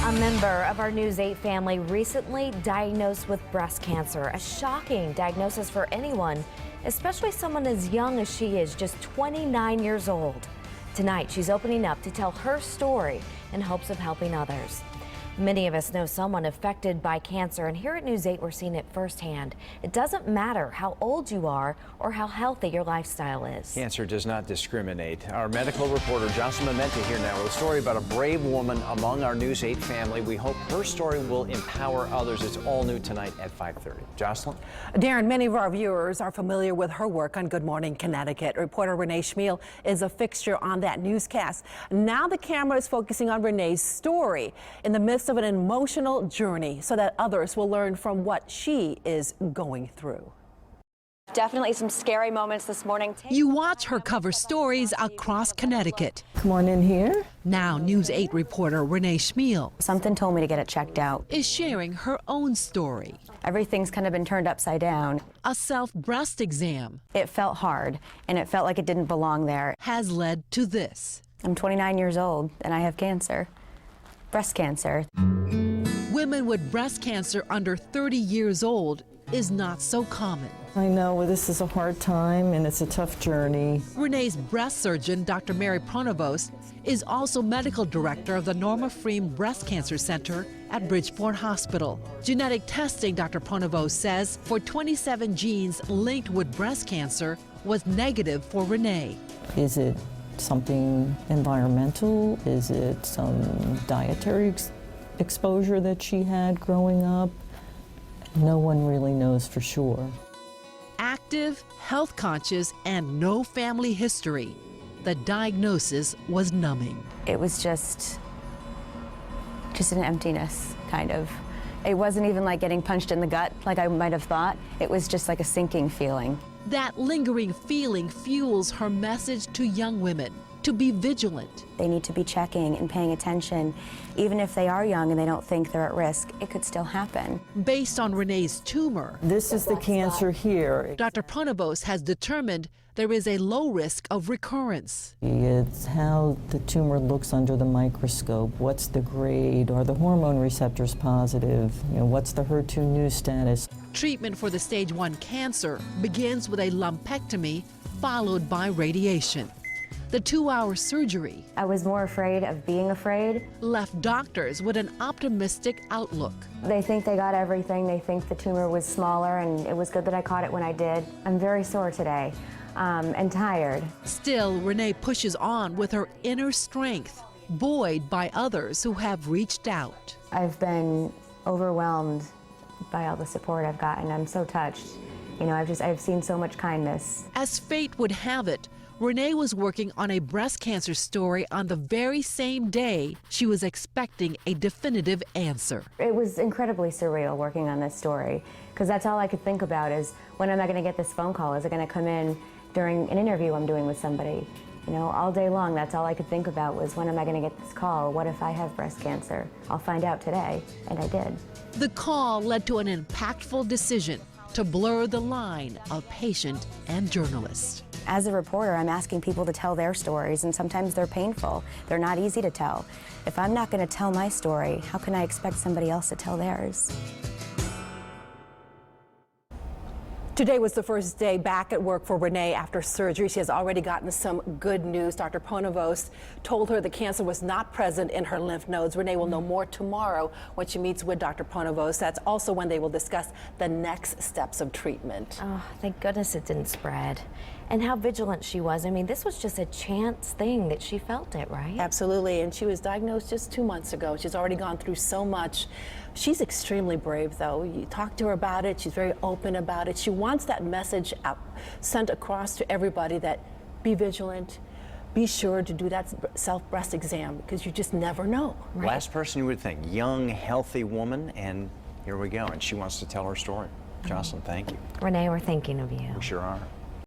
A member of our News 8 family recently diagnosed with breast cancer. A shocking diagnosis for anyone, especially someone as young as she is, just 29 years old. Tonight, she's opening up to tell her story in hopes of helping others. Many of us know someone affected by cancer, and here at News 8, we're seeing it firsthand. It doesn't matter how old you are or how healthy your lifestyle is. Cancer does not discriminate. Our medical reporter, Jocelyn Mementi, here now with a story about a brave woman among our News 8 family. We hope her story will empower others. It's all new tonight at 5:30. Jocelyn? Darren, many of our viewers are familiar with her work on Good Morning Connecticut. Reporter Renee Chmiel is a fixture on that newscast. Now the camera is focusing on Renee's story in the midst of an emotional journey so that others will learn from what she is going through. Definitely some scary moments this morning. You watch her cover stories across Connecticut. Come on in here. Now News 8 reporter Renee Chmiel Something told me to get it checked out. is sharing her own story. Everything's kind of been turned upside down. A self-breast exam It felt hard, and it felt like it didn't belong there. has led to this. I'm 29 years old, and I have cancer. Breast cancer. Women with breast cancer under 30 years old is not so common. I know this is a hard time and it's a tough journey. Renee's breast surgeon, Dr. Mary Pronovost, is also medical director of the Norma Freem Breast Cancer Center at Bridgeport Hospital. Genetic testing, Dr. Pronovost says, for 27 genes linked with breast cancer was negative for Renee. Is it something environmental? Is it some dietary exposure that she had growing up? No one really knows for sure. Active, health conscious, and no family history. The diagnosis was numbing. It was just an emptiness, kind of. It wasn't even like getting punched in the gut like I might have thought. It was just like a sinking feeling. That lingering feeling fuels her message to young women to be vigilant. They need to be checking and paying attention. Even if they are young and they don't think they're at risk, it could still happen. Based on Renee's tumor, This is the cancer here. Dr. Pronovost has determined there is a low risk of recurrence. It's how the tumor looks under the microscope. What's the grade? Are the hormone receptors positive? What's the HER2 new status? Treatment for the stage 1 cancer begins with a lumpectomy followed by radiation. The 2-hour surgery I was more afraid of being afraid. left doctors with an optimistic outlook. They think they got everything. They think the tumor was smaller, and it was good that I caught it when I did. I'm very sore today and tired. Still, Renee pushes on with her inner strength, buoyed by others who have reached out. I've been overwhelmed by all the support I've gotten. I'm so touched. I've seen so much kindness. As fate would have it, Renee was working on a breast cancer story on the very same day she was expecting a definitive answer. It was incredibly surreal working on this story, because that's all I could think about is, when am I going to get this phone call? Is it going to come in during an interview I'm doing with somebody? All day long, that's all I could think about was, when am I going to get this call? What if I have breast cancer? I'll find out today, and I did. The call led to an impactful decision to blur the line of patient and journalist. As a reporter, I'm asking people to tell their stories, and sometimes they're painful. They're not easy to tell. If I'm not going to tell my story, how can I expect somebody else to tell theirs? Today was the first day back at work for Renee after surgery. She has already gotten some good news. Dr. Pronovost told her the cancer was not present in her lymph nodes. Renee will know more tomorrow when she meets with Dr. Pronovost. That's also when they will discuss the next steps of treatment. Oh, thank goodness it didn't spread. And how vigilant she was. I mean, this was just a chance thing that she felt it, right? Absolutely, and she was diagnosed just 2 months ago. She's already gone through so much. She's extremely brave, though. You talk to her about it, she's very open about it. She wants that message out, sent across to everybody that be vigilant, be sure to do that self-breast exam, because you just never know. Right? Last person you would think, young, healthy woman, and here we go, and she wants to tell her story. Jocelyn, thank you. Renee, we're thinking of you. We sure are.